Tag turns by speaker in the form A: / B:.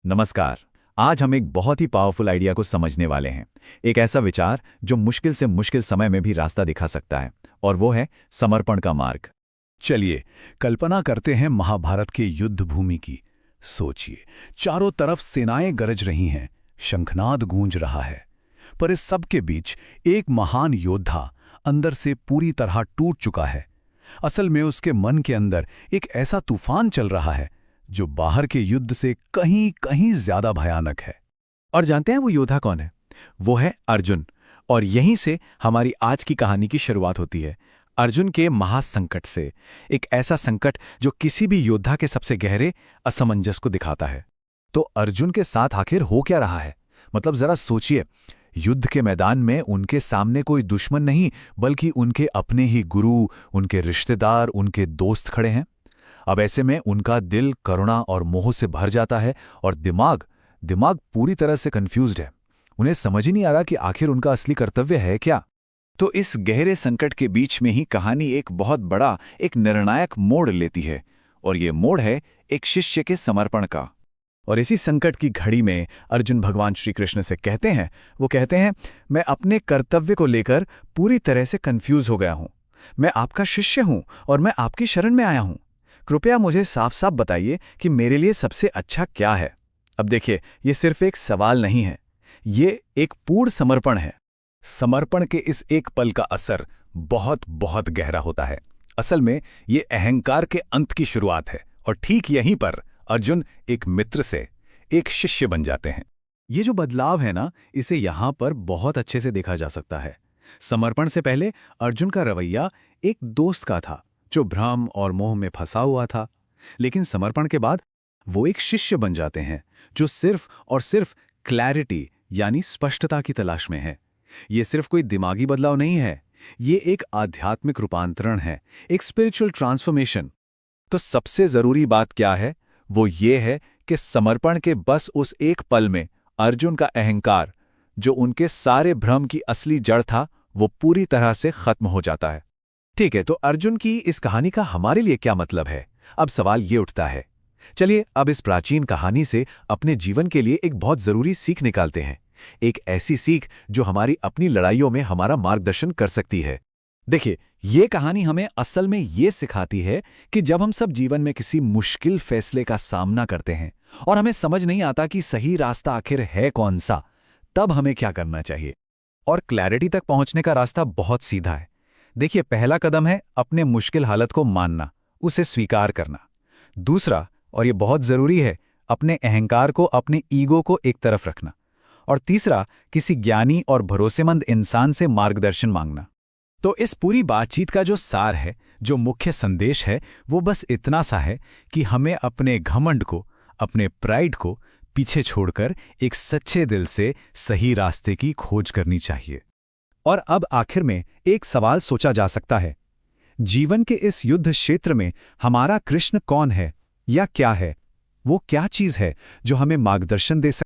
A: नमस्कार। आज हम एक बहुत ही पावरफुल आइडिया को समझने वाले हैं। एक ऐसा विचार जो मुश्किल से मुश्किल समय में भी रास्ता दिखा सकता है, और वो है समर्पण का मार्ग।
B: चलिए कल्पना करते हैं महाभारत के युद्ध भूमि की। सोचिए, चारों तरफ सेनाएं गरज रही हैं, शंखनाद गूंज रहा है। पर इस सब के बीच एक महान योद्धा अंदर से पूरी तरह टूट चुका है। असल में उसके मन के अंदर एक ऐसा तूफान चल रहा है जो बाहर के युद्ध से कहीं कहीं ज्यादा भयानक है।
C: और जानते हैं वो योद्धा कौन है? वो है अर्जुन। और यहीं से हमारी आज की कहानी की शुरुआत होती है, अर्जुन के महासंकट से। एक ऐसा संकट जो किसी भी योद्धा के सबसे गहरे असमंजस को दिखाता है। तो अर्जुन के साथ आखिर हो क्या रहा है? मतलब जरा सोचिए, युद्ध के मैदान में उनके सामने कोई दुश्मन नहीं, बल्कि उनके अपने ही गुरु, उनके रिश्तेदार, उनके दोस्त खड़े हैं। अब ऐसे में उनका दिल करुणा और मोह से भर जाता है, और दिमाग पूरी तरह से कंफ्यूज्ड है। उन्हें समझ ही नहीं आ रहा कि आखिर उनका असली कर्तव्य है क्या।
A: तो इस गहरे संकट के बीच में ही कहानी एक बहुत बड़ा, एक निर्णायक मोड़ लेती है, और ये मोड़ है एक शिष्य के समर्पण का।
C: और इसी संकट की घड़ी में अर्जुन भगवान श्री कृष्ण से कहते हैं, मैं अपने कर्तव्य को लेकर पूरी तरह से कंफ्यूज हो गया हूं। मैं आपका शिष्य हूं और मैं आपकी शरण में आया हूं। कृपया मुझे साफ साफ बताइए कि मेरे लिए सबसे अच्छा क्या है। अब देखिए, ये सिर्फ एक सवाल नहीं है, ये एक पूर्ण समर्पण है।
B: समर्पण के इस एक पल का असर बहुत बहुत गहरा होता है। असल में ये अहंकार के अंत की शुरुआत है, और ठीक यहीं पर अर्जुन एक मित्र से एक शिष्य बन जाते हैं।
C: ये जो बदलाव है ना, इसे यहां पर बहुत अच्छे से देखा जा सकता है। समर्पण से पहले अर्जुन का रवैया एक दोस्त का था जो भ्रम और मोह में फंसा हुआ था। लेकिन समर्पण के बाद वो एक शिष्य बन जाते हैं जो सिर्फ और सिर्फ क्लैरिटी यानी स्पष्टता की तलाश में है। ये सिर्फ कोई दिमागी बदलाव नहीं है, ये एक आध्यात्मिक रूपांतरण है, एक स्पिरिचुअल ट्रांसफॉर्मेशन।
A: तो सबसे जरूरी बात क्या है? वो ये है कि समर्पण के बस उस एक पल में अर्जुन का अहंकार, जो उनके सारे भ्रम की असली जड़ था, वो पूरी तरह से खत्म हो जाता है।
C: ठीक है, तो अर्जुन की इस कहानी का हमारे लिए क्या मतलब है? अब सवाल ये उठता है। चलिए अब इस प्राचीन कहानी से अपने जीवन के लिए एक बहुत जरूरी सीख निकालते हैं। एक ऐसी सीख जो हमारी अपनी लड़ाइयों में हमारा मार्गदर्शन कर सकती है। देखिए, ये कहानी हमें असल में ये सिखाती है कि जब हम सब जीवन में किसी मुश्किल फैसले का सामना करते हैं और हमें समझ नहीं आता कि सही रास्ता आखिर है कौन सा, तब हमें क्या करना चाहिए। और क्लैरिटी तक पहुंचने का रास्ता बहुत सीधा है। देखिए, पहला कदम है अपने मुश्किल हालत को मानना, उसे स्वीकार करना। दूसरा, और ये बहुत जरूरी है, अपने अहंकार को, अपने ईगो को एक तरफ रखना। और तीसरा, किसी ज्ञानी और भरोसेमंद इंसान से मार्गदर्शन मांगना। तो इस पूरी बातचीत का जो सार है, जो मुख्य संदेश है, वो बस इतना सा है कि हमें अपने घमंड को, अपने प्राइड को पीछे छोड़कर एक सच्चे दिल से सही रास्ते की खोज करनी चाहिए। और अब आखिर में एक सवाल सोचा जा सकता है, जीवन के इस युद्ध क्षेत्र में हमारा कृष्ण कौन है, या क्या है? वो क्या चीज है जो हमें मार्गदर्शन दे सकती है?